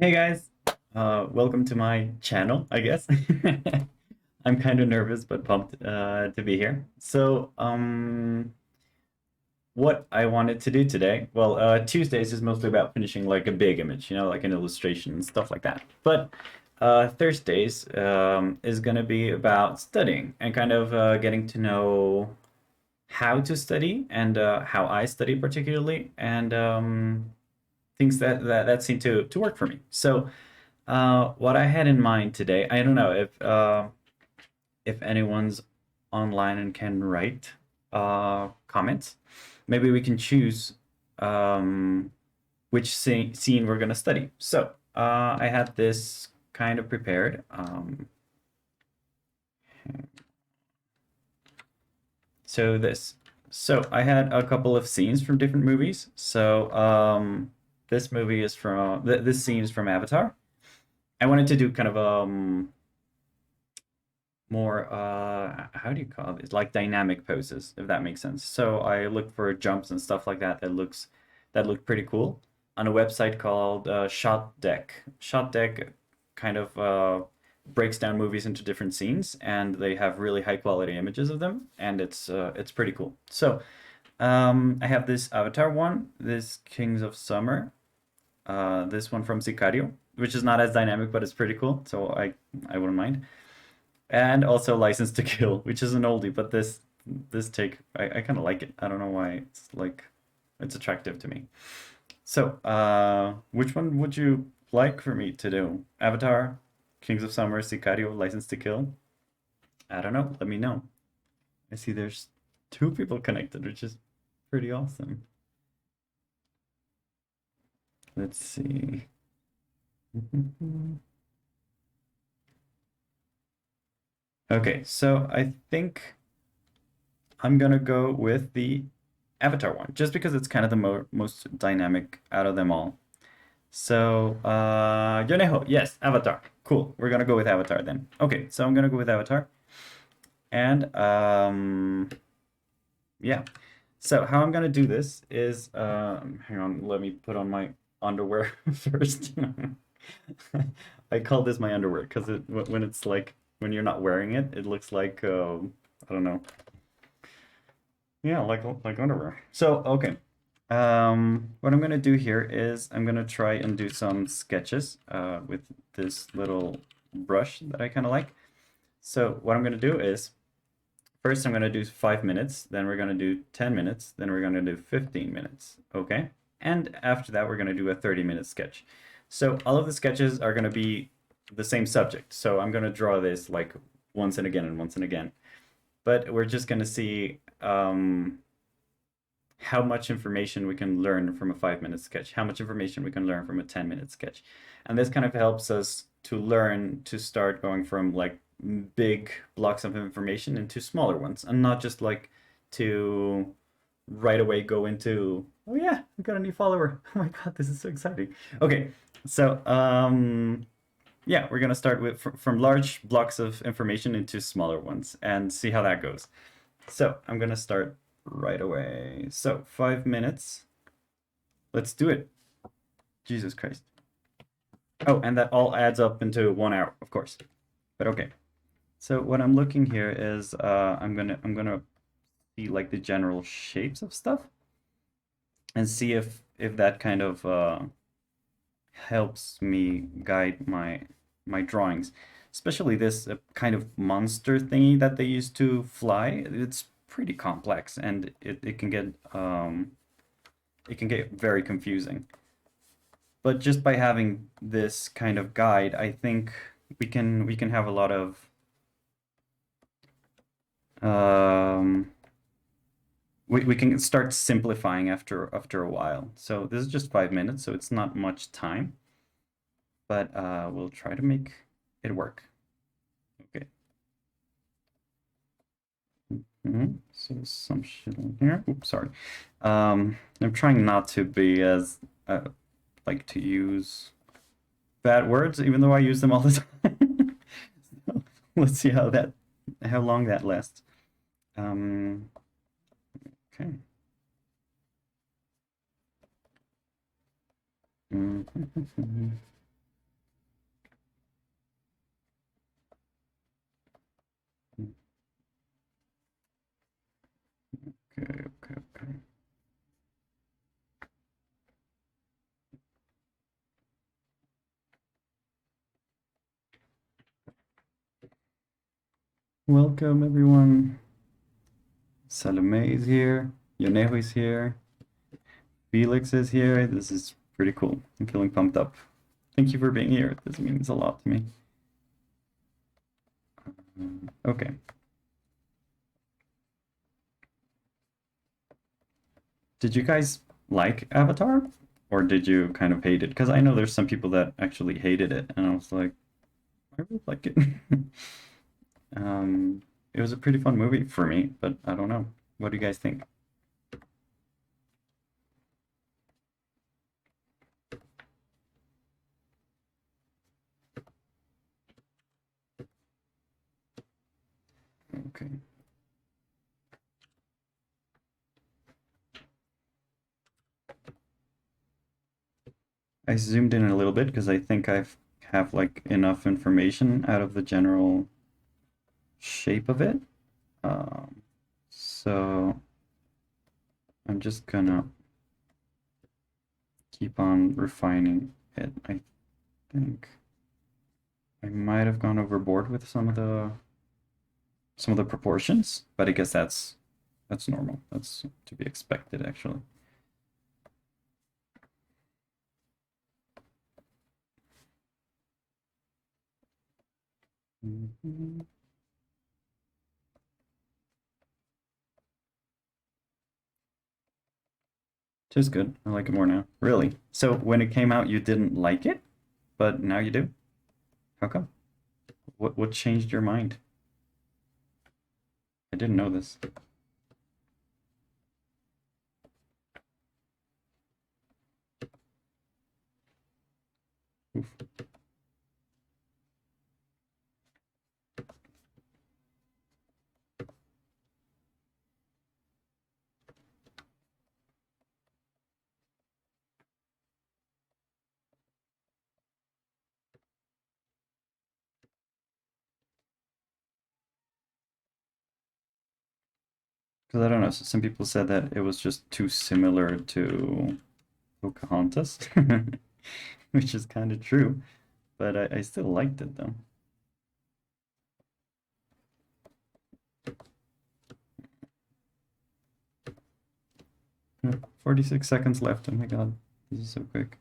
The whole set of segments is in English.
Hey guys, welcome to my channel, I guess. I'm kind of nervous but pumped to be here. What I wanted to do today, well, Tuesdays is mostly about finishing like a big image, like an illustration and stuff like that. But Thursdays is gonna be about studying and kind of getting to know how to study and how I study particularly, and things that seem to work for me. What I had in mind today, I don't know if anyone's online and can write comments. Maybe we can choose which scene we're gonna study. I had this kind of prepared. So this. So I had a couple of scenes from different movies. This movie is from this scene is from Avatar. I wanted to do kind of more how do you call it, like dynamic poses, if that makes sense. So I looked for jumps and stuff like that looked pretty cool on a website called Shot Deck. Shot Deck kind of breaks down movies into different scenes, and they have really high quality images of them, and it's pretty cool. I have this Avatar one, this Kings of Summer, this one from Sicario, which is not as dynamic, but it's pretty cool, so I wouldn't mind. And also License to Kill, which is an oldie, but this take I kind of like it. I don't know why it's attractive to me. Which one would you like for me to do? Avatar, Kings of Summer, Sicario, License to Kill? I don't know. Let me know. I see there's two people connected, which is pretty awesome. Let's see. Okay, so I think I'm gonna go with the Avatar one, just because it's kind of the most dynamic out of them all. Yoneho, yes, Avatar. Cool. We're gonna go with Avatar then. Okay, so I'm gonna go with Avatar. And yeah. So how I'm gonna do this is hang on, let me put on my underwear first. I call this my underwear because when it's like when you're not wearing it, it looks like I don't know. Yeah, like underwear. Okay. What I'm gonna do here is I'm gonna try and do some sketches with this little brush that I kind of like. So what I'm gonna do is first I'm gonna do 5 minutes, then we're gonna do 10 minutes, then we're gonna do 15 minutes. Okay. And after that, we're gonna do a 30-minute sketch. So all of the sketches are gonna be the same subject. So I'm gonna draw this like once and again and once and again. But we're just gonna see how much information we can learn from a 5-minute sketch, how much information we can learn from a 10-minute sketch. And this kind of helps us to learn to start going from like big blocks of information into smaller ones, and not just like to right away go into, oh yeah, I got a new follower. Oh my God, this is so exciting. Okay, yeah, we're gonna start with from large blocks of information into smaller ones and see how that goes. So I'm gonna start right away. So 5 minutes. Let's do it. Jesus Christ. Oh, and that all adds up into 1 hour, of course. But okay. So what I'm looking here is I'm gonna see like the general shapes of stuff and see if that kind of helps me guide my drawings. Especially this kind of monster thingy that they use to fly. It's pretty complex, and it can get very confusing. But just by having this kind of guide, I think we can have a lot of we can start simplifying after a while. So this is just 5 minutes, so it's not much time, but we'll try to make it work. Okay. So some shit in here. Oops, sorry. I'm trying not to be as like to use bad words, even though I use them all the time. So, let's see how long that lasts. Okay. Welcome, everyone. Salome is here. Yonehu is here. Felix is here. This is pretty cool. I'm feeling pumped up. Thank you for being here. This means a lot to me. Okay. Did you guys like Avatar? Or did you kind of hate it? Because I know there's some people that actually hated it, and I was like, I really like it. It was a pretty fun movie for me, but I don't know. What do you guys think? Okay. I zoomed in a little bit because I think I have like enough information out of the general shape of it. So I'm just gonna keep on refining it. I think I might have gone overboard with some of the proportions, but I guess that's normal. That's to be expected, actually. Just good. I like it more now. Really? So when it came out, you didn't like it, but now you do? How come? What changed your mind? I didn't know this. Oof. Because I don't know, so some people said that it was just too similar to Pocahontas, which is kind of true, but I still liked it though. 46 seconds left. Oh my god, this is so quick.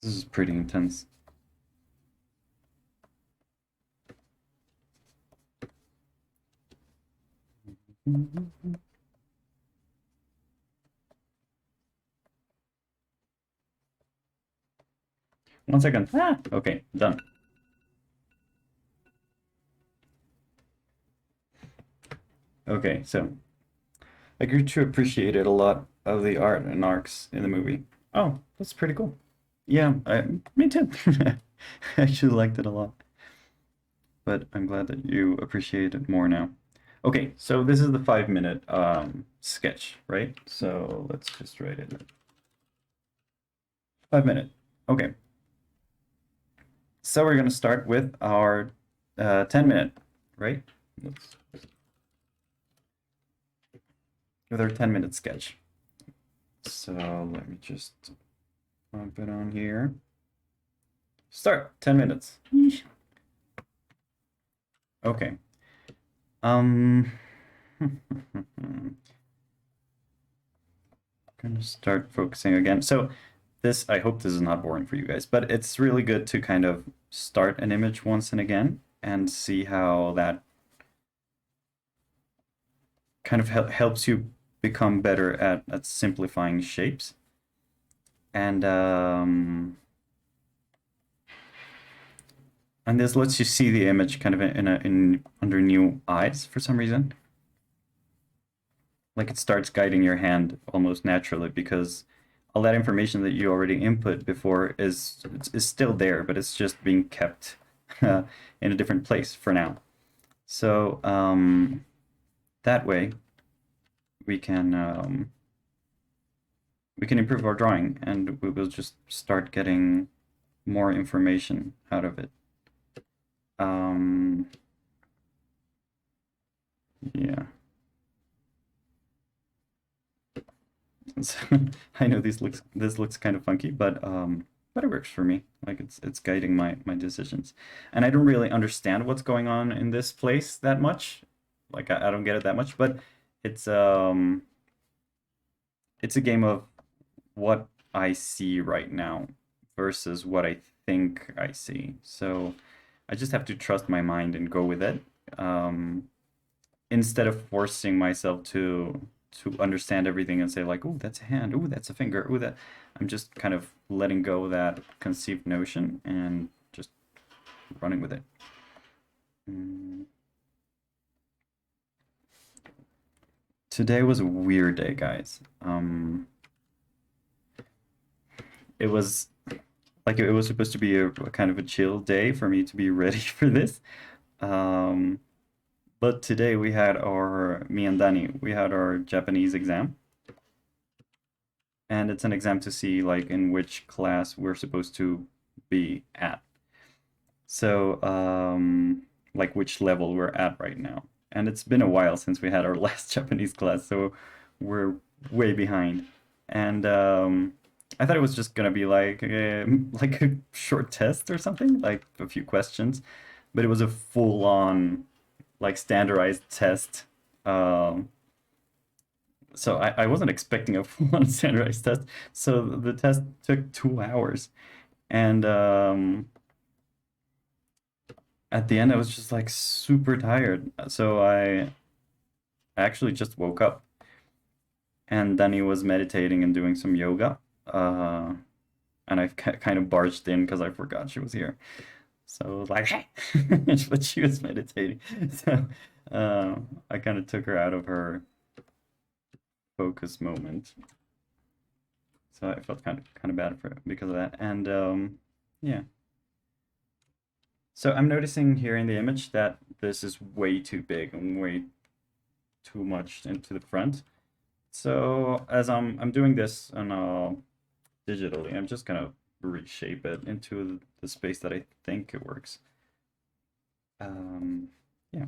This is pretty intense. One second. Ah, okay, done. Okay, so I grew to appreciate it a lot of the art and arcs in the movie. Oh, that's pretty cool. Yeah, me too. I actually liked it a lot, but I'm glad that you appreciate it more now. Okay, so this is the 5-minute sketch, right? So let's just write it. 5-minute. Okay. So we're gonna start with our 10-minute, right? With our 10-minute sketch. So let me just pump it on here. Start. 10 minutes. Okay. Gonna start focusing again. So this, I hope this is not boring for you guys, but it's really good to kind of start an image once and again and see how that kind of helps you become better at simplifying shapes. And this lets you see the image kind of in under new eyes for some reason. Like it starts guiding your hand almost naturally because all that information that you already input before is still there, but it's just being kept in a different place for now. So that way we can we can improve our drawing, and we will just start getting more information out of it. Yeah. So, I know this looks kind of funky, but it works for me. Like it's guiding my decisions, and I don't really understand what's going on in this place that much. Like I don't get it that much, but it's um it's a game of what I see right now versus what I think I see. So I just have to trust my mind and go with it, instead of forcing myself to understand everything and say like, "Oh, that's a hand. Oh, that's a finger. Oh, that." I'm just kind of letting go of that conceived notion and just running with it. Today was a weird day, guys. It was like it was supposed to be a kind of a chill day for me to be ready for this. Um, but today we had me and Danny, we had our Japanese exam. And it's an exam to see like in which class we're supposed to be at. So, like which level we're at right now. And it's been a while since we had our last Japanese class, so we're way behind. And I thought it was just gonna be like like a short test or something, like a few questions, but it was a full-on like standardized test. Um, so I wasn't expecting a full-on standardized test. So the test took 2 hours, and at the end I was just like super tired. So I actually just woke up, and then he was meditating and doing some yoga. And I kind of barged in because I forgot she was here. So I was like, hey, but she was meditating. So I kind of took her out of her focus moment. So I felt kind of bad for because of that. And yeah. So I'm noticing here in the image that this is way too big and way too much into the front. So as I'm doing this on digitally, I'm just gonna reshape it into the space that I think it works. Yeah,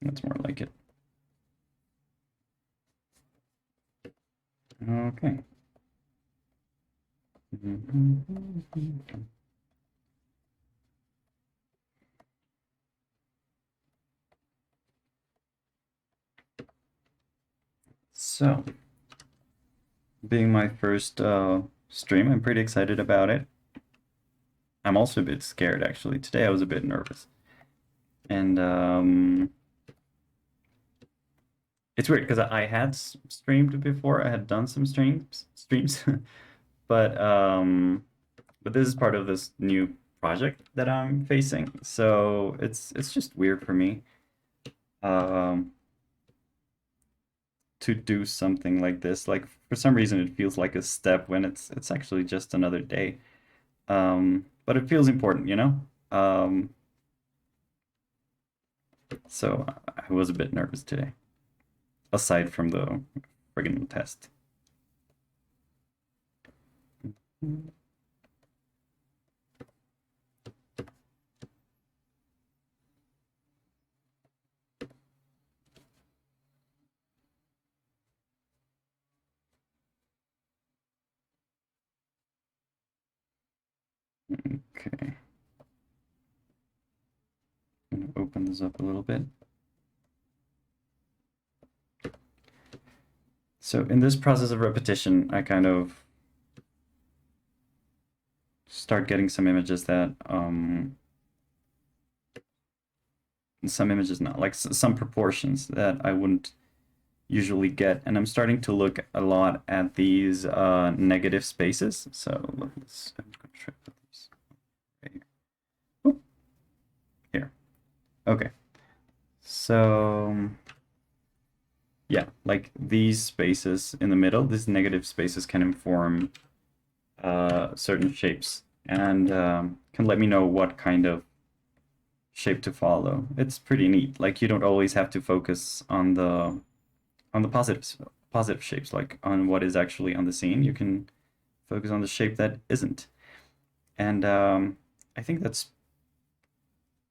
that's more like it. Okay. So, being my first stream, I'm pretty excited about it. I'm also a bit scared, actually. Today I was a bit nervous. And it's weird because I had streamed before. I had done some streams, but this is part of this new project that I'm facing. So it's just weird for me um to do something like this. Like for some reason it feels like a step when it's actually just another day. But it feels important, you know? So I was a bit nervous today, aside from the friggin' test. Okay. I'm gonna open this up a little bit. So in this process of repetition, I kind of start getting some images that some images not like some proportions that I wouldn't usually get, and I'm starting to look a lot at these negative spaces. So let's I'm gonna try to put these right here. Oop. Here. Okay. So yeah, like these spaces in the middle, these negative spaces can inform certain shapes and can let me know what kind of shape to follow. It's pretty neat. Like you don't always have to focus on the positives. positive shapes, like on what is actually on the scene. You can focus on the shape that isn't. And I think that's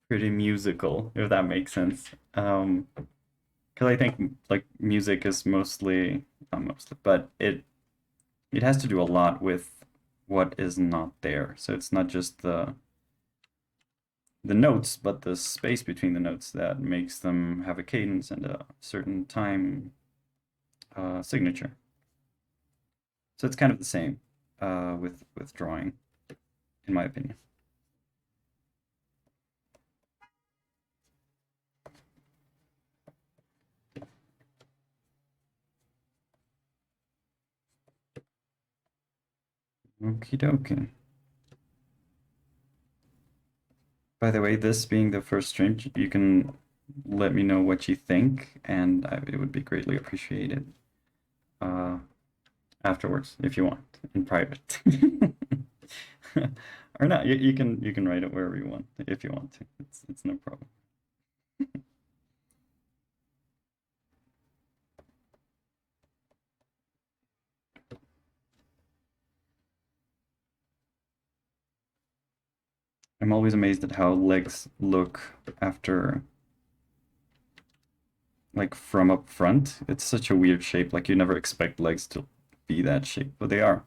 pretty musical, if that makes sense. Because I think like music is mostly, not mostly, but it has to do a lot with what is not there. So it's not just the notes, but the space between the notes that makes them have a cadence and a certain time signature. So it's kind of the same with drawing, in my opinion. Okie dokie. By the way, this being the first stream, you can let me know what you think, and it would be greatly appreciated afterwards if you want, in private. Or not, you can write it wherever you want if you want to. It's no problem. I'm always amazed at how legs look after, like, from up front. It's such a weird shape. Like, you never expect legs to be that shape, but they are.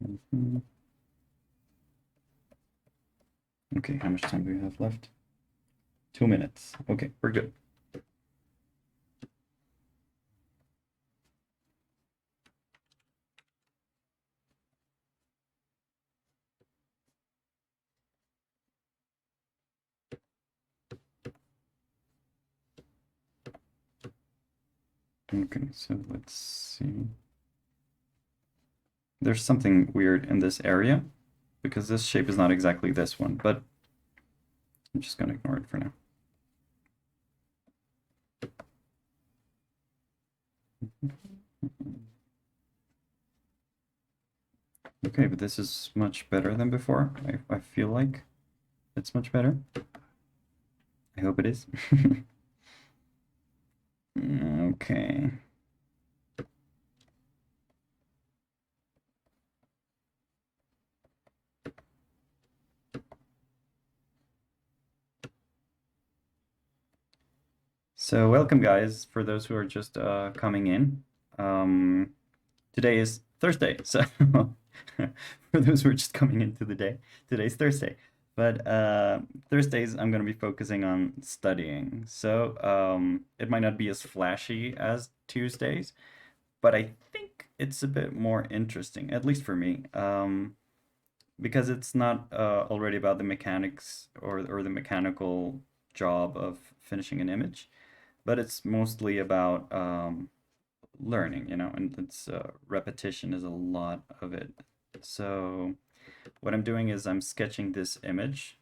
Mhm. Okay, how much time do we have left? 2 minutes. Okay, we're good. Okay, so let's see. There's something weird in this area because this shape is not exactly this one, but I'm just gonna ignore it for now. Okay, but this is much better than before. I feel like it's much better. I hope it is. Okay. So welcome, guys, for those who are just coming in. Today is Thursday, so for those who are just coming into the day, today's Thursday. But Thursdays, I'm going to be focusing on studying. So it might not be as flashy as Tuesdays, but I think it's a bit more interesting, at least for me, because it's not already about the mechanics or the mechanical job of finishing an image, but it's mostly about learning, you know, and it's repetition is a lot of it. So what I'm doing is I'm sketching this image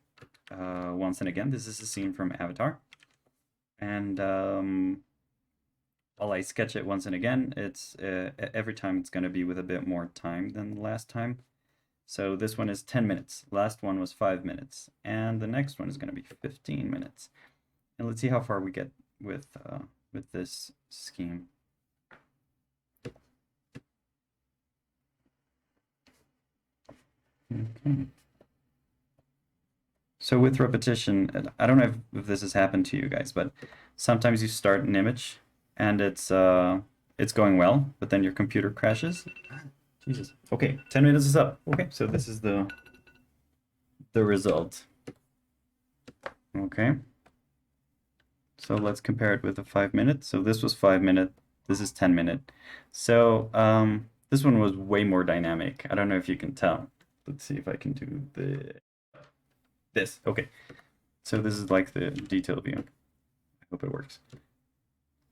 once and again. This is a scene from Avatar, and while I sketch it once and again, it's every time it's going to be with a bit more time than the last time. So this one is 10 minutes. Last one was 5 minutes, and the next one is going to be 15 minutes. And let's see how far we get with this scheme. Okay. So with repetition, I don't know if this has happened to you guys, but sometimes you start an image and it's going well, but then your computer crashes. Jesus. Okay, 10 minutes is up. Okay, so this is the result. Okay. So let's compare it with the 5 minutes. So this was 5 minute, this is 10 minute. So this one was way more dynamic. I don't know if you can tell. Let's see if I can do this. Okay. So this is like the detail view. I hope it works.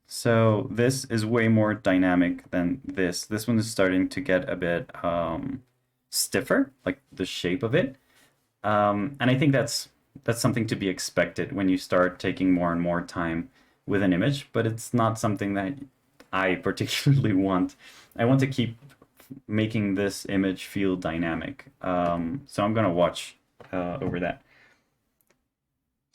So this is way more dynamic than this. This one is starting to get a bit stiffer, like the shape of it. And I think that's something to be expected when you start taking more and more time with an image, but it's not something that I particularly want. I want to keep making this image feel dynamic. So I'm gonna watch over that.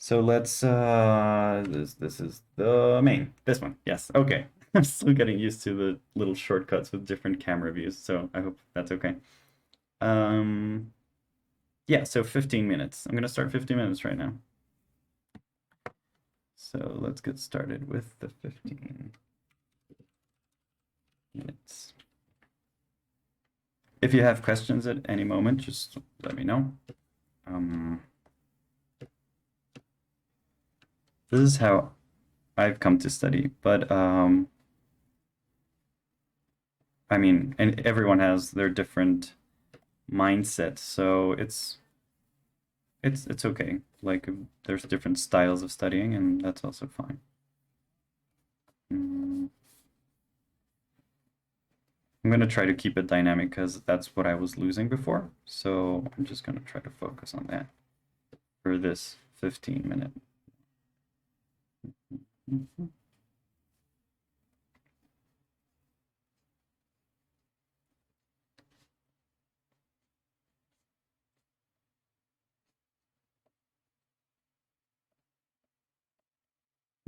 So let's this is the main. This one. Yes. Okay. I'm still getting used to the little shortcuts with different camera views, so I hope that's okay. Um yeah, so 15 minutes. I'm gonna start 15 minutes right now. So let's get started with the 15 minutes. If you have questions at any moment, just let me know. This is how I've come to study, but I mean, and everyone has their different mindset, so it's okay. Like there's different styles of studying, and that's also fine. Mm. I'm gonna try to keep it dynamic because that's what I was losing before. So I'm just gonna try to focus on that for this 15 minute.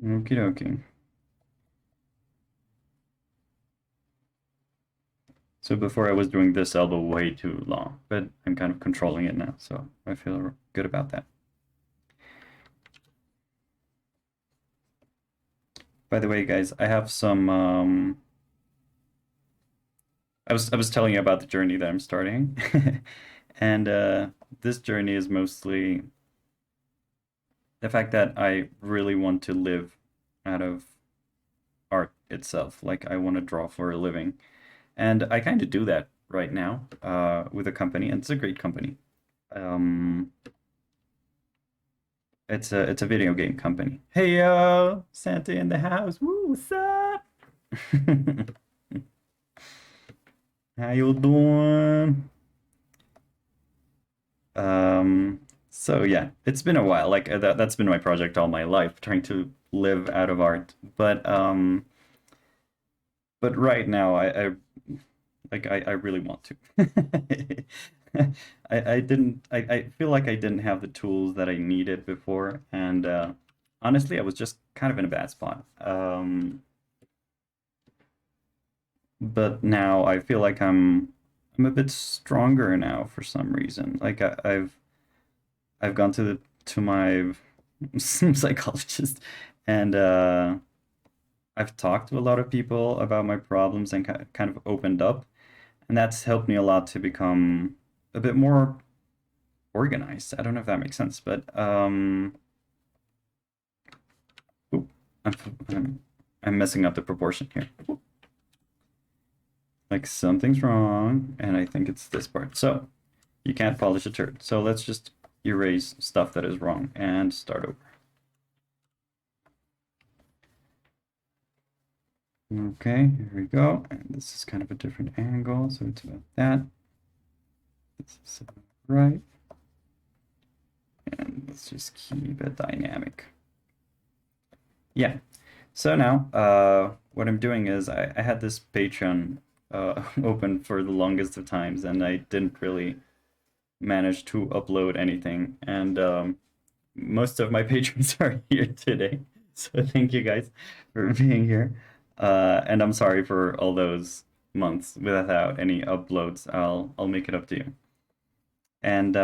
Okie dokie. So before I was doing this elbow way too long, but I'm kind of controlling it now, so I feel good about that. By the way, guys, I have some I was telling you about the journey that I'm starting. And this journey is mostly the fact that I really want to live out of art itself. Like I want to draw for a living. And I kind of do that right now with a company, and it's a great company. Um, it's a video game company. Hey yo, Santa in the house. Woo, what's up? How you doing? So yeah, it's been a while. Like that's been my project all my life, trying to live out of art. But right now I really want to. I didn't I feel like I didn't have the tools that I needed before, and honestly I was just kind of in a bad spot. But now I feel like I'm a bit stronger now for some reason. Like I've gone to my psychologist, and I've talked to a lot of people about my problems and kind of opened up, and that's helped me a lot to become a bit more organized. I don't know if that makes sense, but oop, I'm, I'm messing up the proportion here. Like something's wrong, and I think it's this part. So you can't polish a turd. So let's just erase stuff that is wrong and start over. Okay, here we go. And this is kind of a different angle, so it's about that. This is about right. And let's just keep it dynamic. Yeah. So now, what I'm doing is I had this Patreon open for the longest of times, and I didn't really manage to upload anything. And most of my patrons are here today, so thank you guys for being here. And I'm sorry for all those months without any uploads. I'll make it up to you. And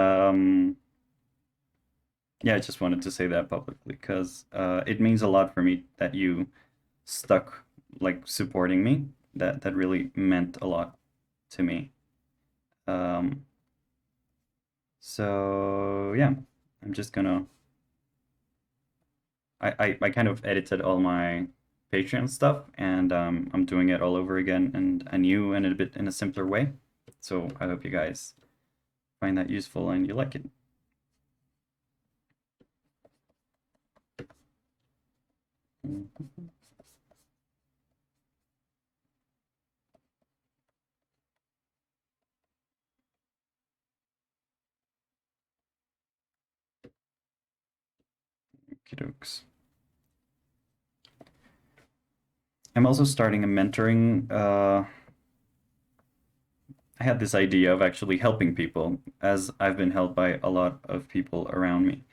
yeah, I just wanted to say that publicly because it means a lot for me that you stuck like supporting me. That really meant a lot to me. Um, so yeah, I'm just gonna I kind of edited all my Patreon stuff, and I'm doing it all over again and anew and a bit in a simpler way. So I hope you guys find that useful and you like it. Okey-dokes. I'm also starting a mentoring. I had this idea of actually helping people, as I've been helped by a lot of people around me.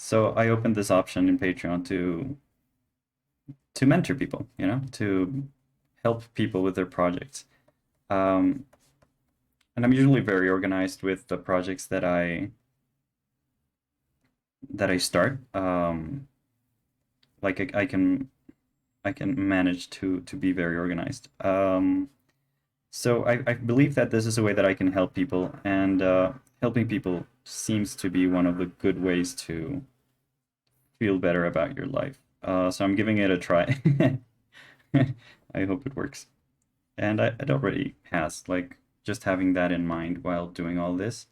So I opened this option in Patreon to mentor people, you know, to help people with their projects. Um, and I'm usually very organized with the projects that I start. Like I can manage to be very organized. So I believe that this is a way that I can help people, and helping people seems to be one of the good ways to feel better about your life. So I'm giving it a try. I hope it works. And it already has. Like, just having that in mind while doing all this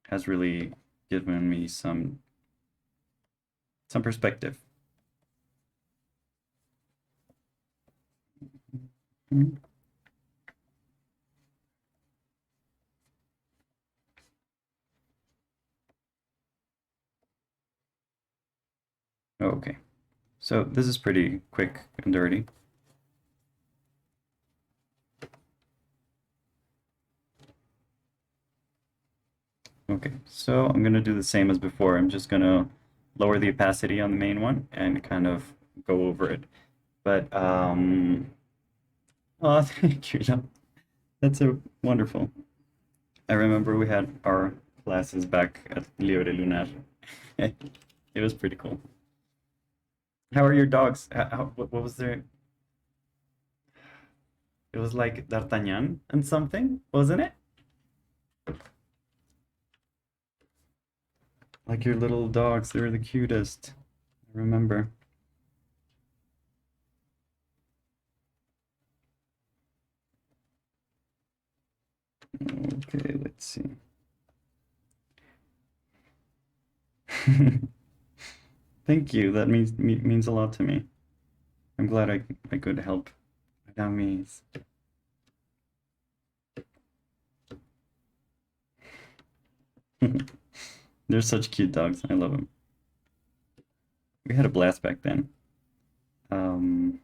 has really given me some perspective. Okay, so this is pretty quick and dirty. Okay, so I'm gonna do the same as before. I'm just gonna lower the opacity on the main one and kind of go over it. But oh, thank you. That's so wonderful. I remember we had our classes back at Libre Lunar. It was pretty cool. How are your dogs? What was their? It was like D'Artagnan and something, wasn't it? Like your little dogs, they were the cutest. I remember. Okay, let's see. Thank you. That means a lot to me. I'm glad I could help. That means. They're such cute dogs. I love them. We had a blast back then. Um,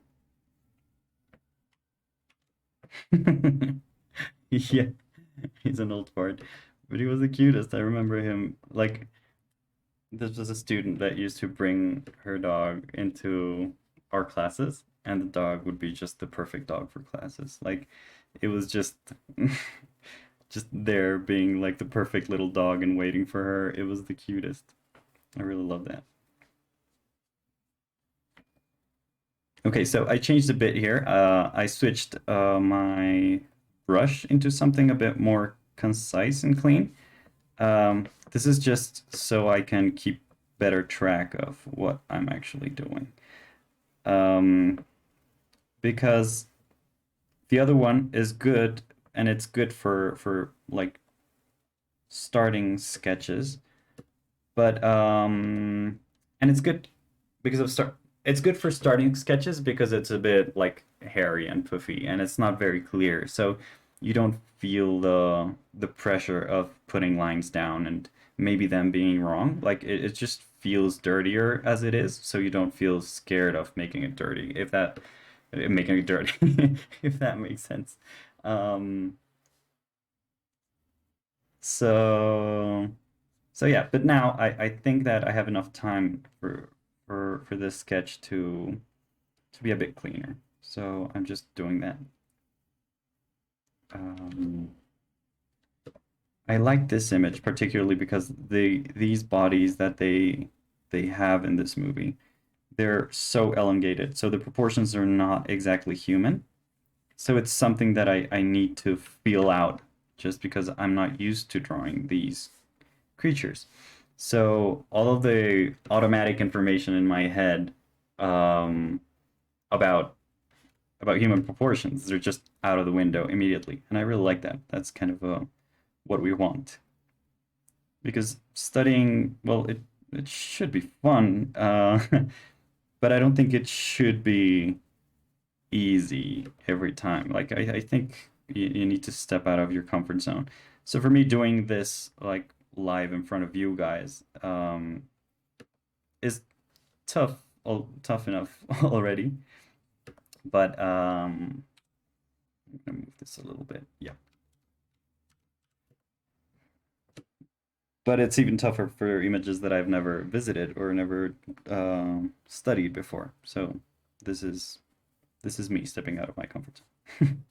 yeah, he's an old fart, but he was the cutest. I remember him like this was a student that used to bring her dog into our classes, and the dog would be just the perfect dog for classes. Like it was just just there being like the perfect little dog and waiting for her. It was the cutest. I really love that. Okay, so I changed a bit here. I switched my brush into something a bit more concise and clean. This is just so I can keep better track of what I'm actually doing. Um, because the other one is good and it's good for like starting sketches, but and it's good because of start it's good for starting sketches because it's a bit like hairy and puffy and it's not very clear. So you don't feel the pressure of putting lines down and maybe them being wrong. Like it just feels dirtier as it is, so you don't feel scared of making it dirty, if that making it dirty, if that makes sense. Um, so so yeah, but now I think that I have enough time for this sketch to be a bit cleaner. So I'm just doing that. Um, I like this image particularly because these bodies that they have in this movie, they're so elongated. So the proportions are not exactly human. So it's something that I need to feel out just because I'm not used to drawing these creatures. So all of the automatic information in my head um, about human proportions, they're just out of the window immediately, and I really like that. That's kind of what we want because studying, well, it should be fun, but I don't think it should be easy every time. Like I think you need to step out of your comfort zone. So for me, doing this like live in front of you guys is tough enough already. But I'm gonna move this a little bit. Yeah. But it's even tougher for images that I've never visited or never studied before. So this is me stepping out of my comfort zone.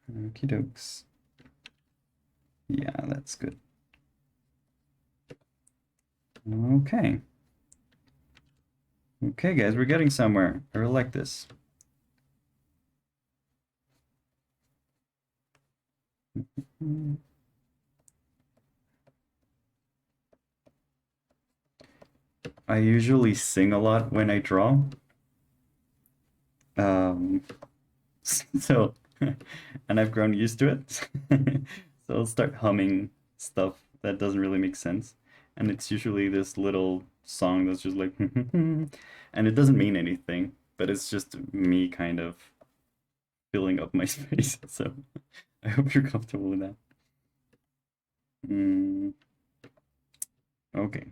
Okie dokes. Yeah, that's good. Okay. Okay, guys, we're getting somewhere. I really like this. I usually sing a lot when I draw. Um, so, and I've grown used to it. So I'll start humming stuff that doesn't really make sense. And it's usually this little song that's just like, and it doesn't mean anything, but it's just me kind of filling up my space. So I hope you're comfortable with that. Mm, okay.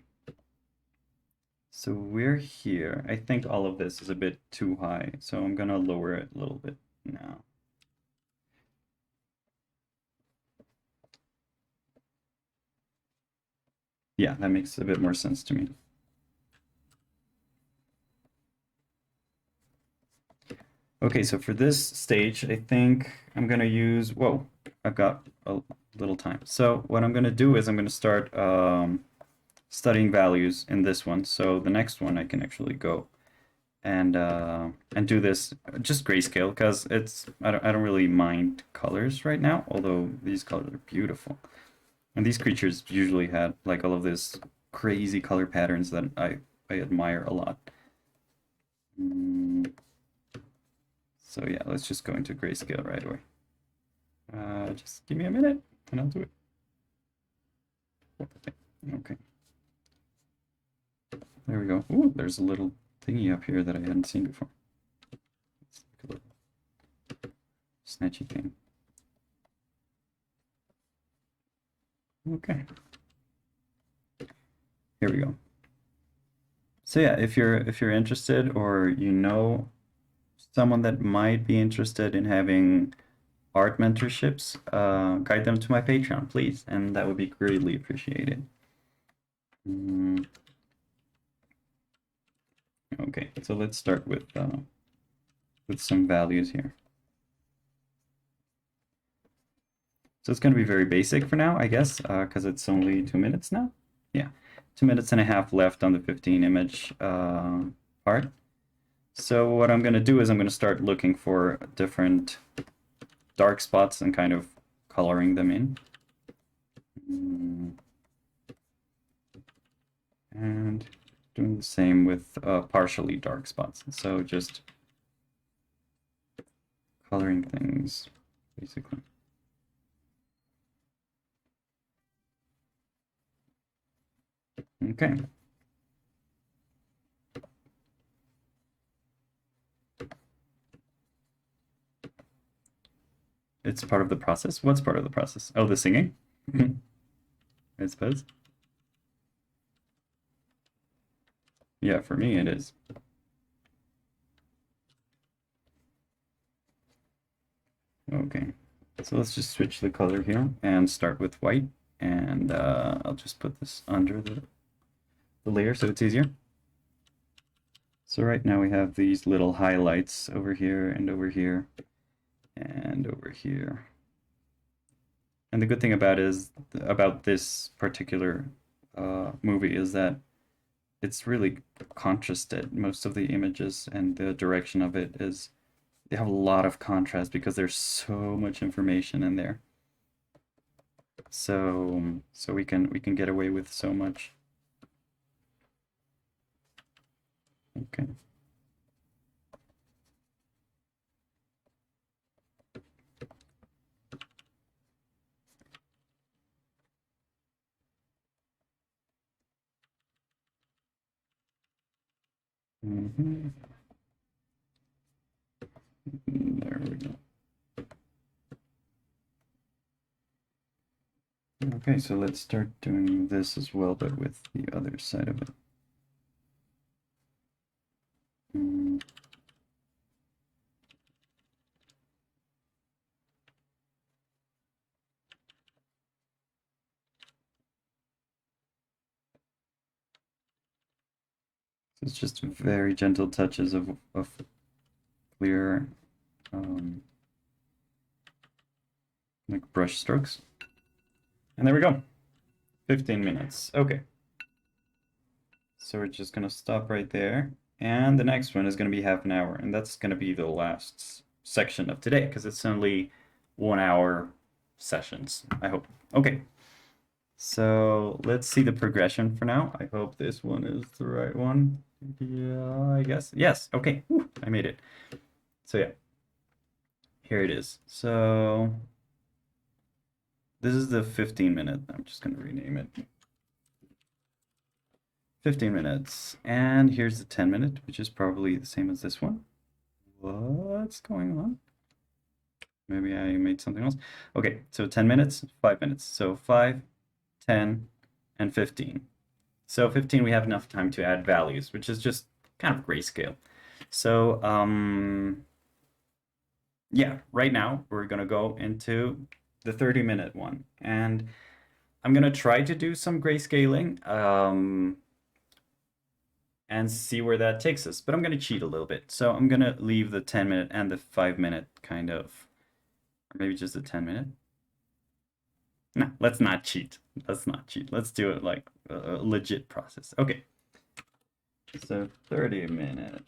So we're here. I think all of this is a bit too high, so I'm gonna lower it a little bit now. Yeah, that makes a bit more sense to me. Okay, so for this stage, I think I'm gonna use, whoa, I've got a little time. So what I'm gonna do is I'm gonna start studying values in this one. So the next one I can actually go and do this just grayscale because I don't really mind colors right now, although these colors are beautiful. And these creatures usually had like all of this crazy color patterns that I admire a lot. So yeah, let's just go into grayscale right away. Just give me a minute and I'll do it. Okay. There we go. Ooh, there's a little thingy up here that I hadn't seen before. Let's take a look. Snatchy thing. Okay. Here we go. So yeah, if you're interested or you know someone that might be interested in having art mentorships, guide them to my Patreon, please, and that would be greatly appreciated. Okay, so let's start with some values here. So it's going to be very basic for now, I guess, because it's only 2 minutes now. Yeah, 2 minutes and a half left on the 15 image part. So what I'm going to do is I'm going to start looking for different dark spots and kind of coloring them in. And doing the same with partially dark spots. So just coloring things, basically. Okay. It's part of the process. What's part of the process? Oh, the singing? I suppose. Yeah, for me it is. Okay, so let's just switch the color here and start with white. And I'll just put this under the layer so it's easier. So right now we have these little highlights over here and over here and over here. And the good thing about this particular movie is that it's really contrasted. Most of the images and the direction of it is they have a lot of contrast because there's so much information in there. So we can get away with so much. Okay. There we go. Okay, so let's start doing this as well, but with the other side of it. It's just very gentle touches of clear, like brush strokes. And there we go. 15 minutes. Okay. So we're just gonna stop right there. And the next one is gonna be half an hour, and that's gonna be the last section of today, because it's only 1 hour sessions, I hope. Okay. So let's see the progression for now. I hope this one is the right one. Yeah, I guess. Yes, okay. Whew, I made it. So yeah, here it is. So this is the 15-minute. I'm just gonna rename it. 15 minutes. And here's the 10-minute, which is probably the same as this one. What's going on? Maybe I made something else. Okay, so 10 minutes, 5 minutes. So 5, 10, and 15. So 15, we have enough time to add values, which is just kind of grayscale. So yeah, right now we're gonna go into the 30-minute one, and I'm gonna try to do some grayscaling and see where that takes us. But I'm gonna cheat a little bit. So I'm gonna leave the 10-minute and the 5-minute kind of, or maybe just the 10-minute. No, let's not cheat. Let's not cheat. Let's do it like a legit process. Okay. So 30-minute.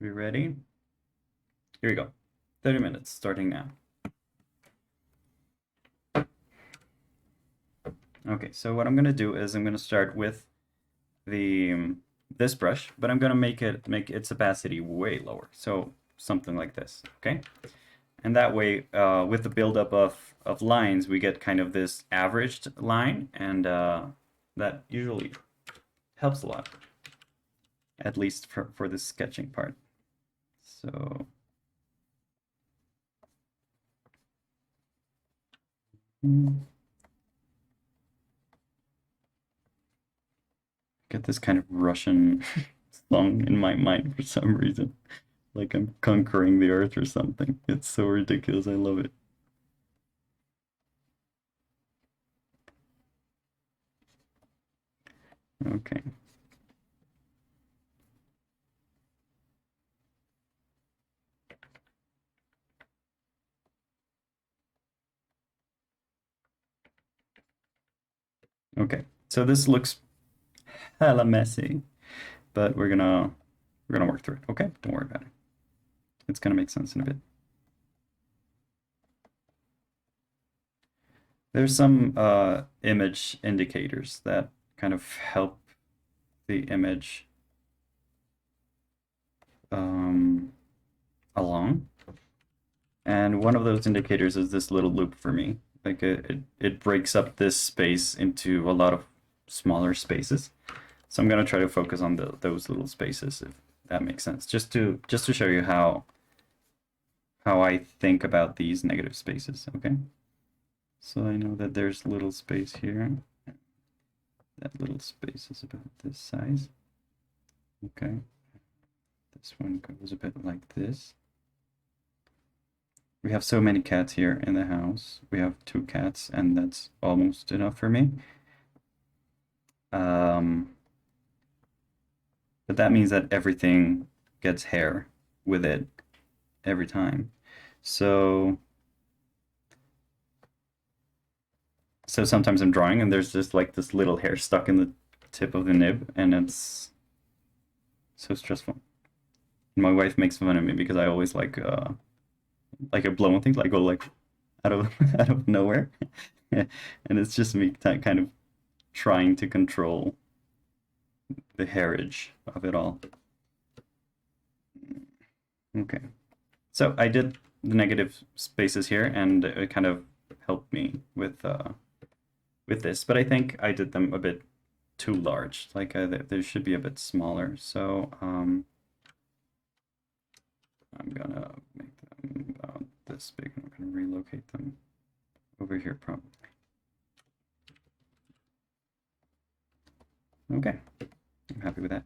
We ready? Here we go. 30 minutes starting now. Okay, so what I'm gonna do is I'm gonna start with the this brush, but I'm gonna make its opacity way lower. So something like this, okay? And that way, with the buildup of lines, we get kind of this averaged line, and that usually helps a lot, at least for the sketching part. So get this kind of Russian song in my mind for some reason, like I'm conquering the earth or something. It's so ridiculous. I love it. Okay. Okay. So this looks hella messy, but we're gonna work through it. Okay? Don't worry about it. It's gonna make sense in a bit. There's some image indicators that kind of help the image along. And one of those indicators is this little loop for me. Like it breaks up this space into a lot of smaller spaces. So I'm gonna try to focus on those little spaces, if that makes sense. Just to show you how I think about these negative spaces, okay? So I know that there's a little space here. That little space is about this size. Okay. This one goes a bit like this. We have so many cats here in the house. We have 2 cats, and that's almost enough for me. But that means that everything gets hair with it every time. So sometimes I'm drawing and there's just like this little hair stuck in the tip of the nib, and it's so stressful. And my wife makes fun of me because I always like I blow on things, like go like out of out of nowhere. And it's just me kind of trying to control the hairage of it all. Okay. So I did the negative spaces here, and it kind of helped me with this, but I think I did them a bit too large. Like they should be a bit smaller. So I'm gonna make them about this big, and I'm gonna relocate them over here probably. Okay, I'm happy with that.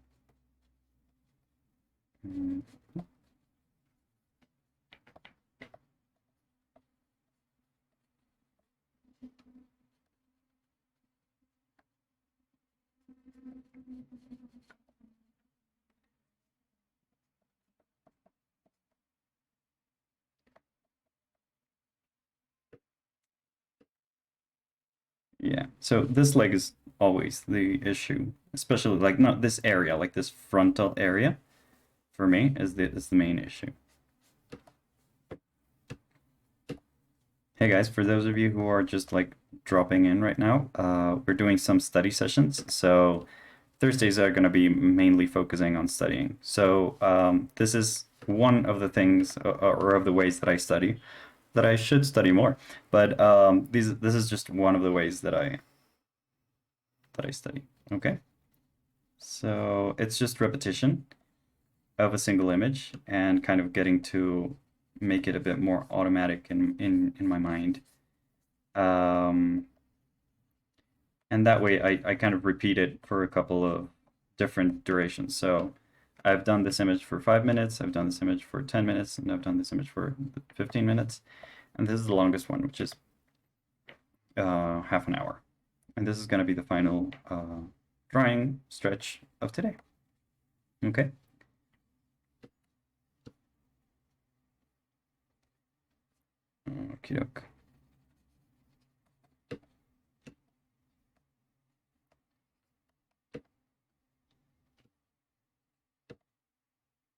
Yeah, so this leg is always the issue, especially like not this area, like this frontal area for me is the main issue. Hey guys, for those of you who are just like dropping in right now, we're doing some study sessions. So Thursdays are going to be mainly focusing on studying. So this is one of the things or of the ways that I study that I should study more. But this is just one of the ways that I study. Okay, so it's just repetition of a single image and kind of getting to make it a bit more automatic in my mind. And that way I kind of repeat it for a couple of different durations. So I've done this image for 5 minutes, I've done this image for 10 minutes, and I've done this image for 15 minutes. And this is the longest one, which is half an hour. And this is going to be the final drawing stretch of today. Okay. Okie doke.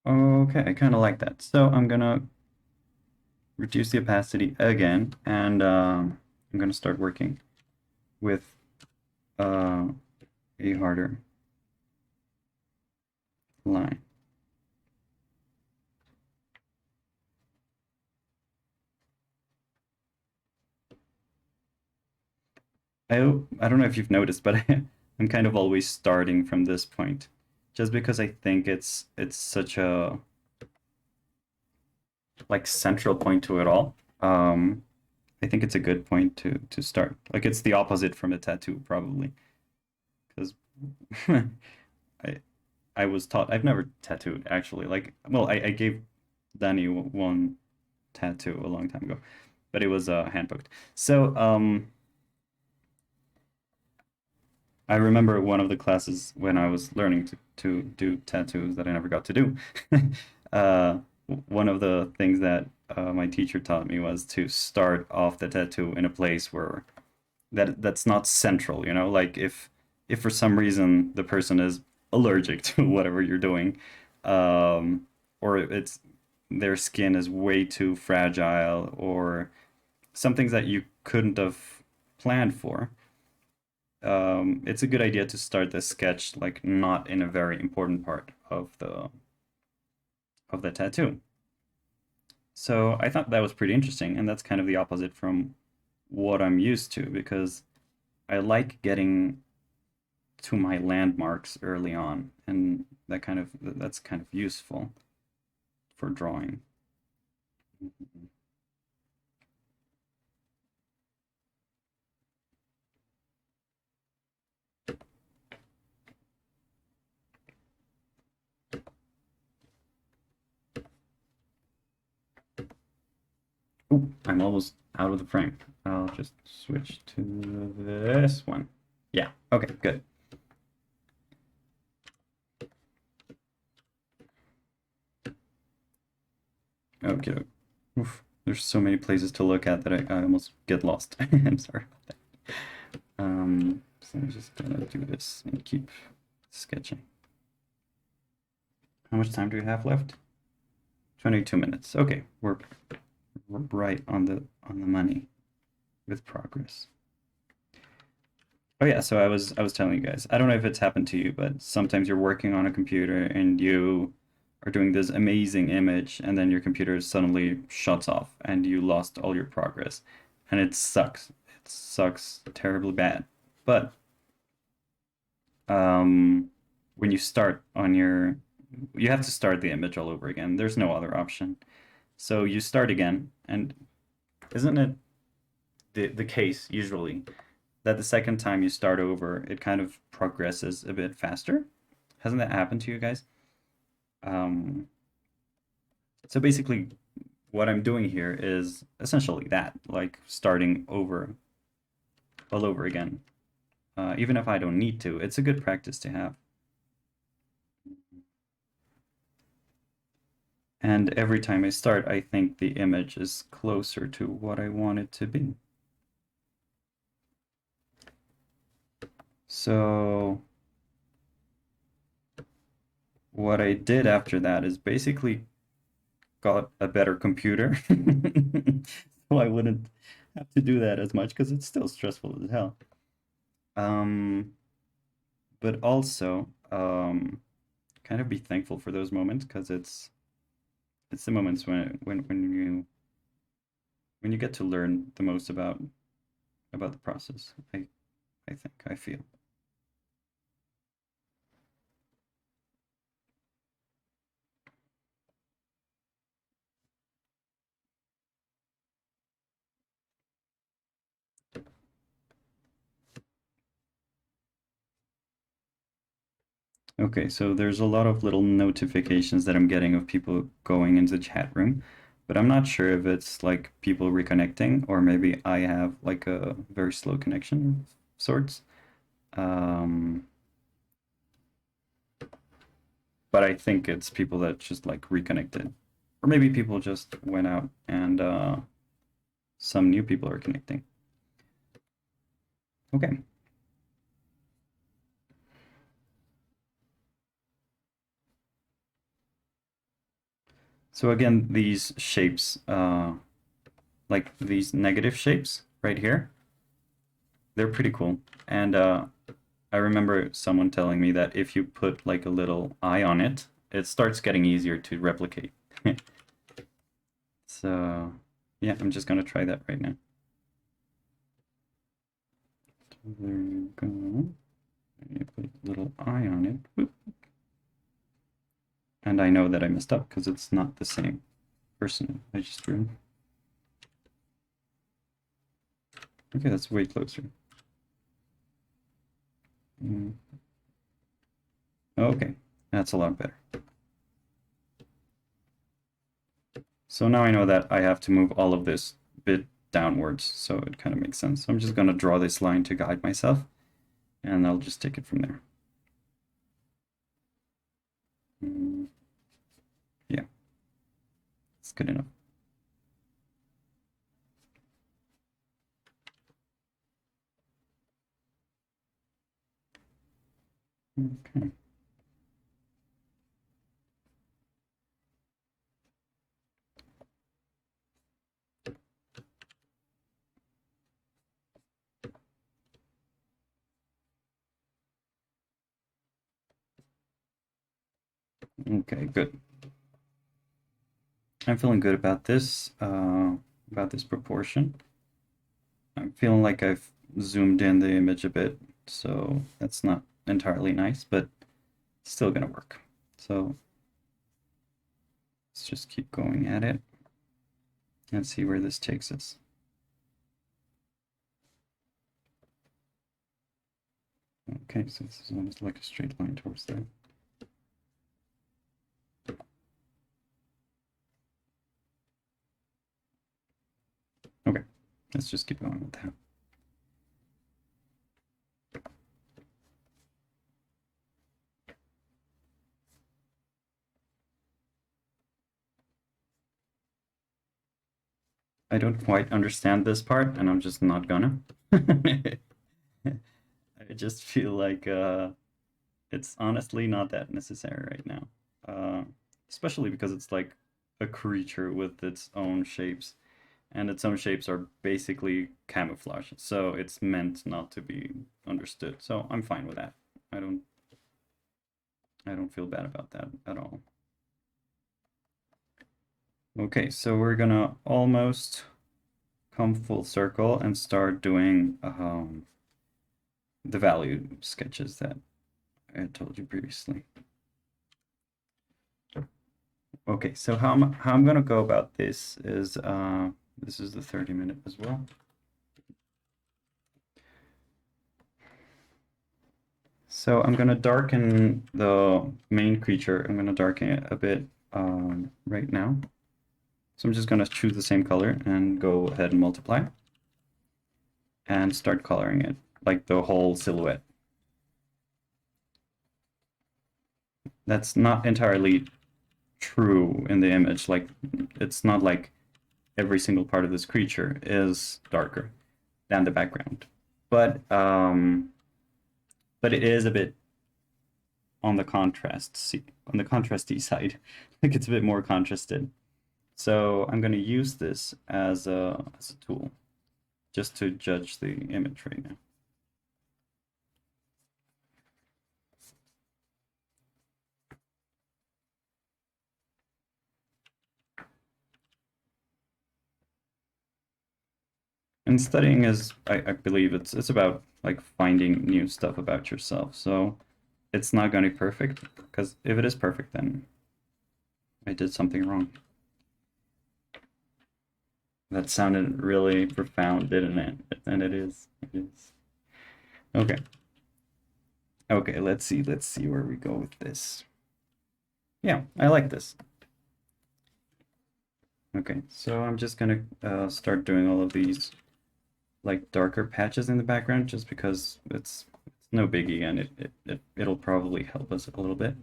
Okay, I kind of like that. So I'm gonna reduce the opacity again, and I'm gonna start working with a harder line. I don't know if you've noticed, but I'm kind of always starting from this point, just because I think it's such a like central point to it all. I think it's a good point to start. Like it's the opposite from a tattoo, probably, because I I was taught I've never tattooed actually. Like, well, I gave Danny one tattoo a long time ago, but it was hand poked. So I remember one of the classes when I was learning to do tattoos that I never got to do. uh, one of the things that my teacher taught me was to start off the tattoo in a place where that's not central, you know, like if for some reason the person is allergic to whatever you're doing, or it's their skin is way too fragile, or some things that you couldn't have planned for, it's a good idea to start the sketch like not in a very important part of the tattoo. So I thought that was pretty interesting, and that's kind of the opposite from what I'm used to, because I like getting to my landmarks early on, and that's kind of useful for drawing. Ooh, I'm almost out of the frame. I'll just switch to this one. Yeah, okay, good. Okay. Oof. There's so many places to look at that I almost get lost. I'm sorry about that. So I'm just gonna do this and keep sketching. How much time do we have left? 22 minutes. Okay, we're right on the money with progress. Oh yeah, so I was telling you guys, I don't know if it's happened to you, but sometimes you're working on a computer and you are doing this amazing image, and then your computer suddenly shuts off and you lost all your progress. And it sucks. It sucks terribly bad. But when you start on you have to start the image all over again. There's no other option. So you start again, and isn't it the case usually that the second time you start over, it kind of progresses a bit faster? Hasn't that happened to you guys? Um, so basically, what I'm doing here is essentially that, like starting over all over again. Even if I don't need to, it's a good practice to have. And every time I start, I think the image is closer to what I want it to be. So what I did after that is basically got a better computer. So I wouldn't have to do that as much because it's still stressful as hell. Um, but also kind of be thankful for those moments because it's the moments when you get to learn the most about the process. I think I feel. Okay, so there's a lot of little notifications that I'm getting of people going into the chat room, but I'm not sure if it's like people reconnecting or maybe I have like a very slow connection sorts. Um, but I think it's people that just like reconnected, or maybe people just went out and some new people are connecting. Okay. So again, these shapes, like these negative shapes right here, they're pretty cool. And I remember someone telling me that if you put like a little eye on it, it starts getting easier to replicate. So yeah, I'm just gonna try that right now. So there you go. You put a little eye on it. Whoop. And I know that I messed up because it's not the same person I just drew. Okay, that's way closer. Okay, that's a lot better. So now I know that I have to move all of this bit downwards, so it kind of makes sense. So I'm just going to draw this line to guide myself, and I'll just take it from there. Yeah, it's good enough. Okay. Okay, good. I'm feeling good about this proportion. I'm feeling like I've zoomed in the image a bit, so that's not entirely nice, but still gonna work. So let's just keep going at it and see where this takes us. Okay, so this is almost like a straight line towards there. Okay, let's just keep going with that. I don't quite understand this part, and I'm just not gonna. I just feel like it's honestly not that necessary right now. Especially because it's like a creature with its own shapes, and its own shapes are basically camouflage, so it's meant not to be understood. So I'm fine with that. I don't feel bad about that at all. Okay, so we're gonna almost come full circle and start doing the value sketches that I had told you previously. Okay, so how I'm gonna go about this is this is the 30-minute as well. So I'm gonna darken the main creature. I'm gonna darken it a bit right now. So I'm just gonna choose the same color and go ahead and multiply and start coloring it, like the whole silhouette. That's not entirely true in the image. Like, it's not like every single part of this creature is darker than the background. But but it is a bit on the contrasty side. Like it's a bit more contrasted. So I'm going to use this as a tool just to judge the image right now. And studying is, I believe it's about like finding new stuff about yourself. So it's not going to be perfect, because if it is perfect, then I did something wrong. That sounded really profound, didn't it? And it is. It is. Okay. Okay, let's see where we go with this. Yeah, I like this. Okay, so I'm just gonna start doing all of these like darker patches in the background, just because it's no biggie, and it'll probably help us a little bit.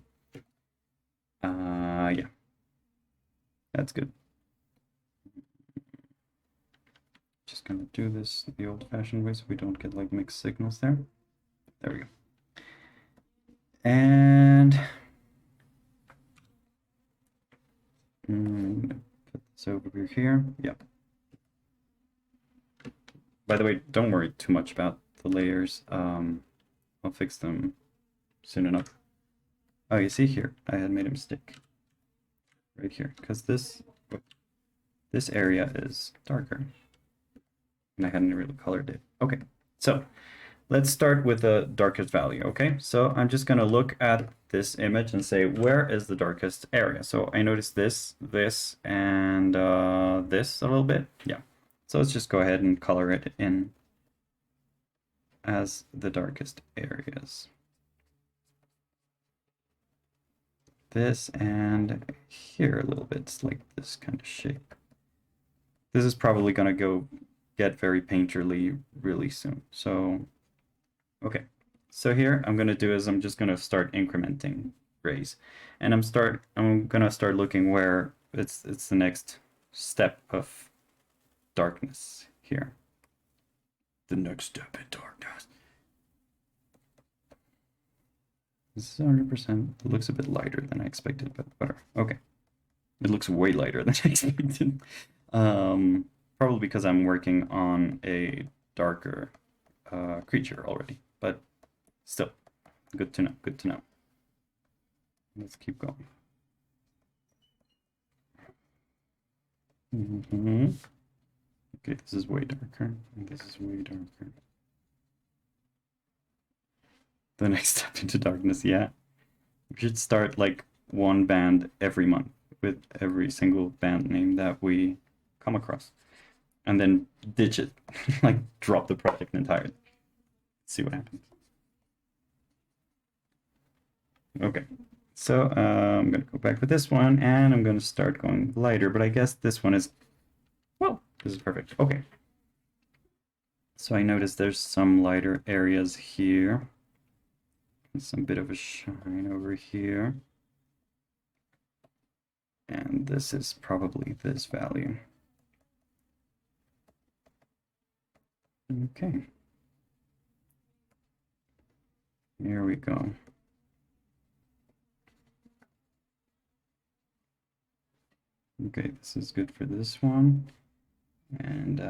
Yeah, that's good. Just gonna do this the old-fashioned way so we don't get like mixed signals there. There we go. And put this over here. Yeah. By the way, don't worry too much about the layers. I'll fix them soon enough. Oh, you see here, I had made a mistake right here, because this area is darker, and I hadn't really colored it. Okay, so let's start with the darkest value, okay? So I'm just gonna look at this image and say, where is the darkest area? So I noticed this, and this a little bit. Yeah. So let's just go ahead and color it in as the darkest areas. This and here a little bit. It's like this kind of shape. This is probably gonna get very painterly really soon. So, okay. So here I'm gonna do is I'm just gonna start incrementing grays, and I'm gonna start looking where it's the next step of darkness here. The next step in darkness. This is 100%. It looks a bit lighter than I expected, but whatever. Okay. It looks way lighter than I expected. Probably because I'm working on a darker creature already, but still, good to know, good to know. Let's keep going. Okay, this is way darker, and this is way darker. The next step into darkness, yeah. We should start like one band every month with every single band name that we come across, and then ditch it, like drop the project entirely. See what happens. Okay, so I'm gonna go back with this one, and I'm gonna start going lighter, but I guess this one is, well, this is perfect. Okay. So I noticed there's some lighter areas here. And some bit of a shine over here. And this is probably this value. Okay. Here we go. Okay, this is good for this one. And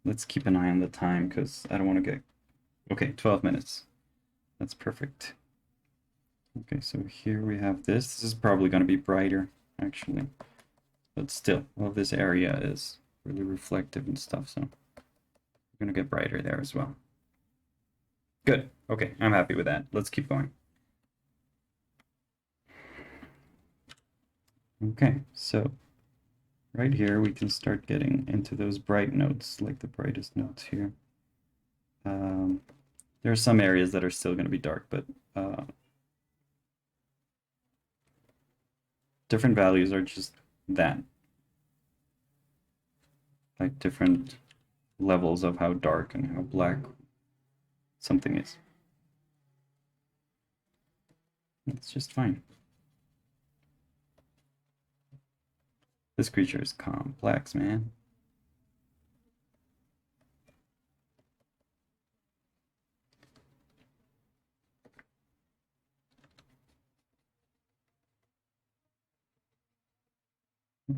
let's keep an eye on the time, because I don't want to get... Okay, 12 minutes. That's perfect. Okay, so here we have this. This is probably going to be brighter, actually. But still, all of this area is really reflective and stuff, so we're going to get brighter there as well. Good. Okay, I'm happy with that. Let's keep going. Okay, so right here we can start getting into those bright notes, like the brightest notes here. There are some areas that are still going to be dark, but different values are just that. Like different levels of how dark and how black something is. It's just fine. This creature is complex, man.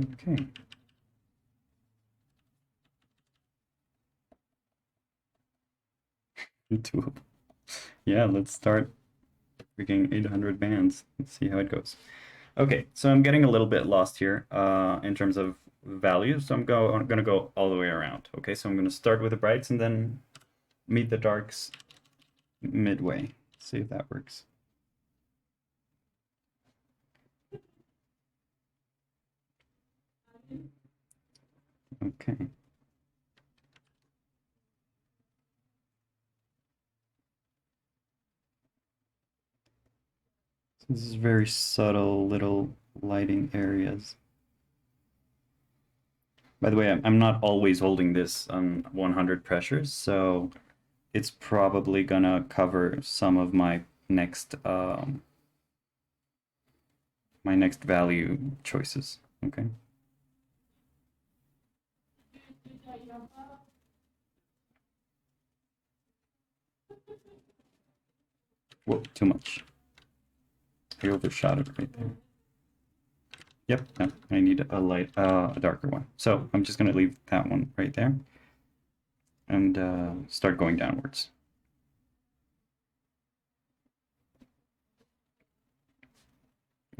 Okay. Yeah, let's start freaking 800 bands. Let's see how it goes. Okay, so I'm getting a little bit lost here in terms of value, so I'm gonna go all the way around. Okay, so I'm gonna start with the brights and then meet the darks midway. See if that works. Okay. So this is very subtle little lighting areas. By the way, I'm not always holding this on 100 pressures, so it's probably gonna cover some of my next value choices. Okay. Whoa, too much. I overshot it right there. Yep, no, I need a darker one. So I'm just gonna leave that one right there and start going downwards.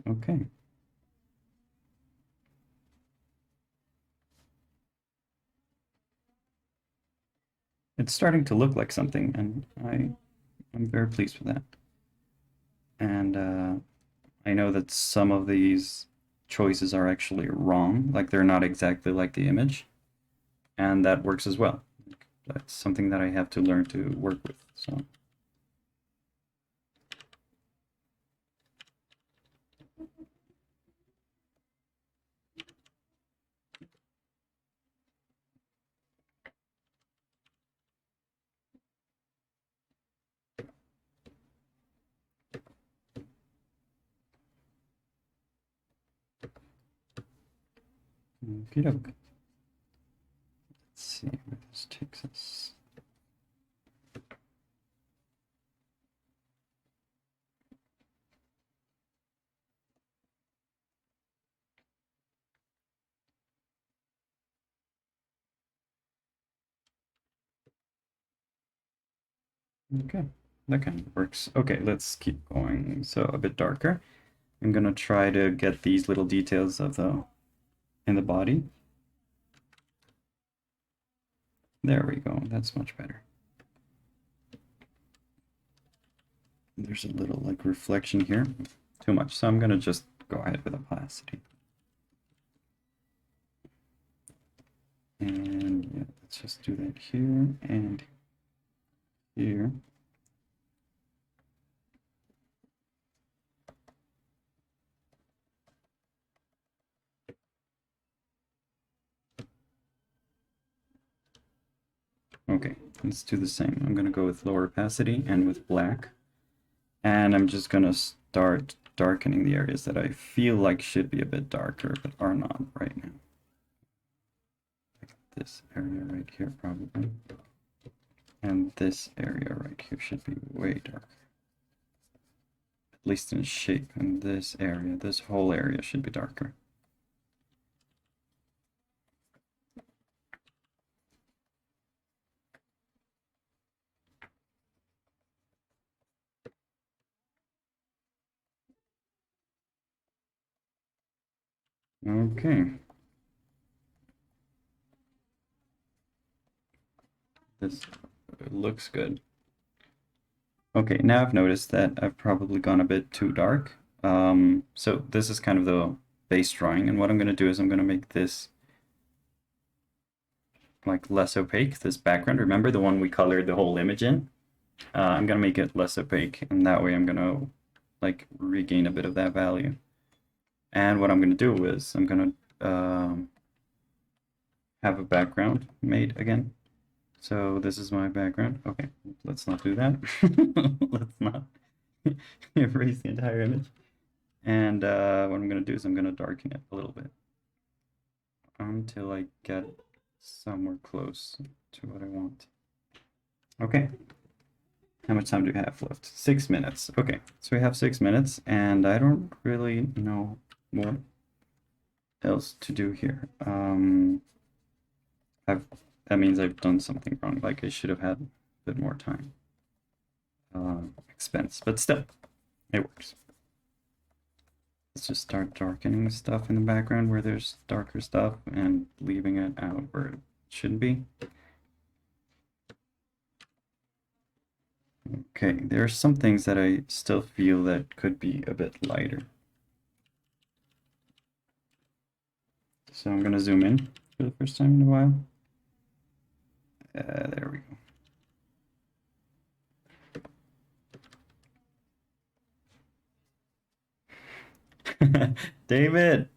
Okay. It's starting to look like something, and I'm very pleased with that. And I know that some of these choices are actually wrong, like they're not exactly like the image, and that works as well. That's something that I have to learn to work with. So. Okey doke. Let's see where this takes us. Okay, that kind of works. Okay, let's keep going. So a bit darker. I'm gonna try to get these little details of in the body. There we go. That's much better. There's a little like reflection here. Too much. So I'm gonna just go ahead with opacity. And yeah, let's just do that here and here. Okay, let's do the same. I'm gonna go with lower opacity and with black. And I'm just gonna start darkening the areas that I feel like should be a bit darker, but are not right now. Like this area right here, probably. And this area right here should be way darker. At least in shape. And this area, this whole area should be darker. Okay. This looks good. Okay, now I've noticed that I've probably gone a bit too dark. So this is kind of the base drawing, and what I'm going to do is I'm going to make this like less opaque, this background. Remember the one we colored the whole image in? I'm going to make it less opaque, and that way I'm going to like regain a bit of that value. And what I'm going to do is I'm going to have a background made again. So this is my background. Okay, let's not do that. Let's not erase the entire image. And what I'm going to do is I'm going to darken it a little bit until I get somewhere close to what I want. Okay. How much time do we have left? 6 minutes. Okay, so we have 6 minutes, and I don't really know what else to do here. That means I've done something wrong. Like I should have had a bit more time. Expense, but still, it works. Let's just start darkening stuff in the background where there's darker stuff and leaving it out where it shouldn't be. Okay, there are some things that I still feel that could be a bit lighter. So I'm gonna zoom in for the first time in a while. There we go. David,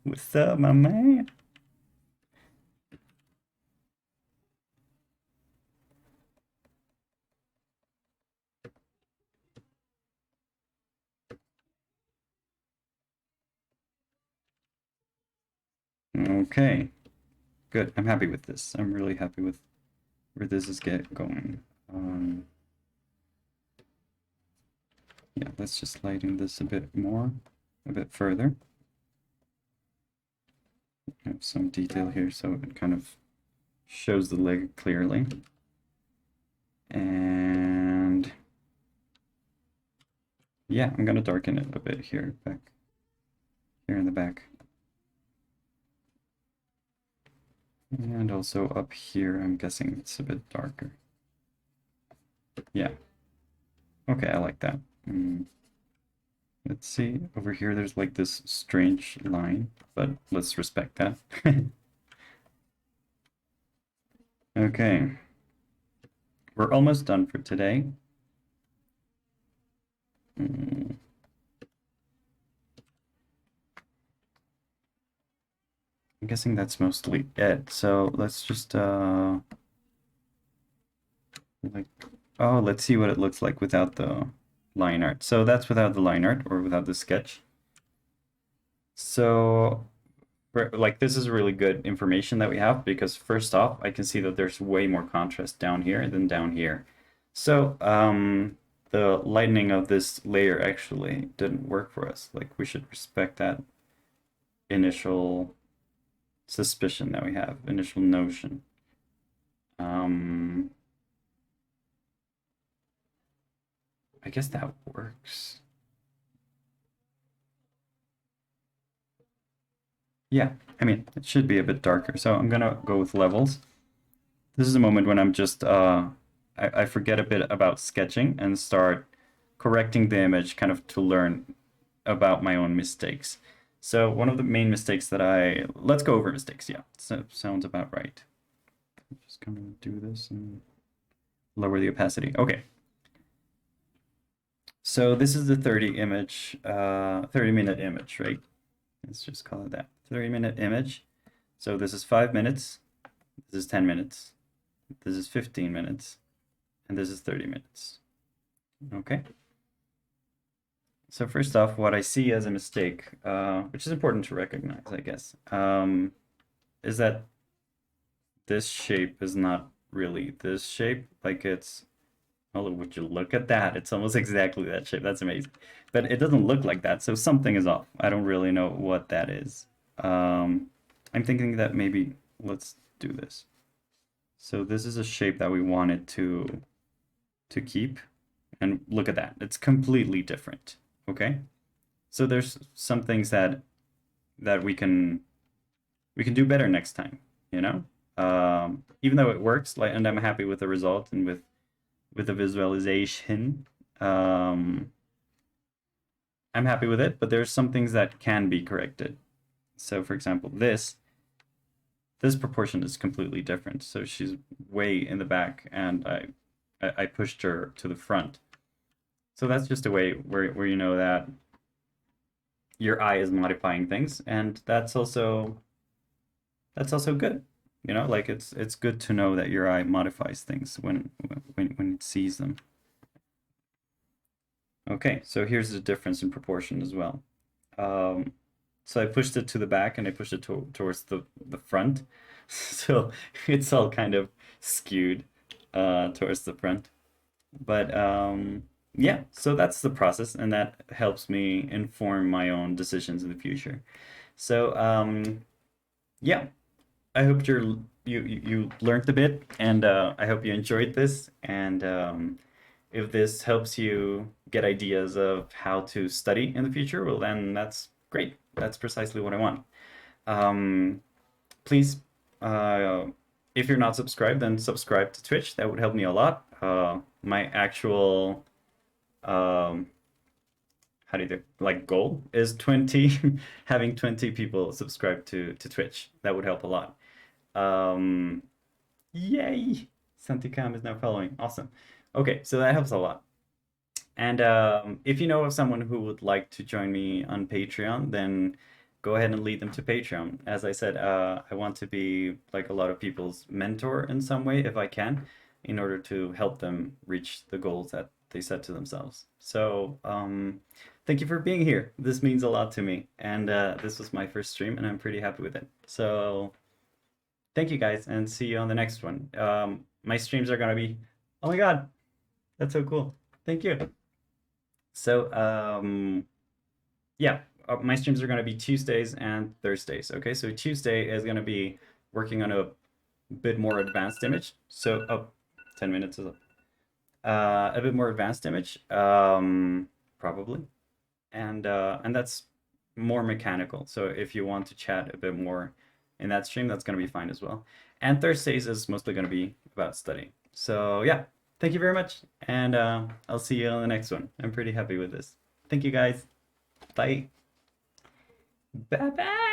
what's up, my man? Okay, good. I'm happy with this. I'm really happy with where this is going. Yeah, let's just lighten this a bit more, a bit further. I have some detail here so it kind of shows the leg clearly. And yeah, I'm gonna darken it a bit here, back here in the back. And also up here, I'm guessing it's a bit darker. Yeah. Okay, I like that. Let's see, over here there's like this strange line, but let's respect that. Okay. We're almost done for today. I'm guessing that's mostly it. So let's just let's see what it looks like without the line art. So that's without the line art or without the sketch. So like this is really good information that we have because first off, I can see that there's way more contrast down here than down here. So the lightening of this layer actually didn't work for us. Like we should respect that initial suspicion that we have, initial notion. I guess that works. Yeah, I mean, it should be a bit darker. So I'm gonna go with levels. This is a moment when I'm just, I forget a bit about sketching and start correcting the image kind of to learn about my own mistakes. So one of the main mistakes that let's go over mistakes. Yeah, so sounds about right. I'm just gonna do this and lower the opacity. Okay. So this is the 30-minute image, right? Let's just call it that. 30-minute image. So this is 5 minutes. This is 10 minutes. This is 15 minutes. And this is 30 minutes. Okay. So first off, what I see as a mistake, which is important to recognize, I guess, is that this shape is not really this shape. Like it's, oh, would you look at that? It's almost exactly that shape. That's amazing. But it doesn't look like that, so something is off. I don't really know what that is. I'm thinking that maybe let's do this. So this is a shape that we wanted to keep. And look at that. It's completely different. Okay? So there's some things that we can do better next time, you know? Even though it works, like, and I'm happy with the result and with the visualization. I'm happy with it, but there's some things that can be corrected. So for example, this proportion is completely different. So she's way in the back and I pushed her to the front. So that's just a way where you know that your eye is modifying things, and that's also good. You know, like it's good to know that your eye modifies things when it sees them. Okay, so here's the difference in proportion as well. So I pushed it to the back and I pushed it towards the front. So it's all kind of skewed towards the front. But yeah, so that's the process, and that helps me inform my own decisions in the future. So yeah, I hope you learned a bit, and I hope you enjoyed this. And if this helps you get ideas of how to study in the future, well, then that's great. That's precisely what I want. Um, Please, uh, if you're not subscribed, then subscribe to Twitch. That would help me a lot. My actual um, how do you do like goal is 20 having 20 people subscribe to Twitch. That would help a lot. Um, Yay! Santikam is now following. Awesome. Okay, so that helps a lot. And if you know of someone who would like to join me on Patreon, then go ahead and lead them to Patreon. As I said, I want to be like a lot of people's mentor in some way if I can, in order to help them reach the goals that they set to themselves. So thank you for being here. This means a lot to me. And this was my first stream, and I'm pretty happy with it. So thank you guys, and see you on the next one. My streams are gonna be, oh my God, that's so cool. Thank you. So, yeah, my streams are going to be Tuesdays and Thursdays. Okay, so Tuesday is going to be working on a bit more advanced image. So, oh, 10 minutes is up. A bit more advanced image, probably. And that's more mechanical. So if you want to chat a bit more in that stream, that's going to be fine as well. And Thursdays is mostly going to be about studying. So yeah, thank you very much. And I'll see you on the next one. I'm pretty happy with this. Thank you guys. Bye. Bye bye.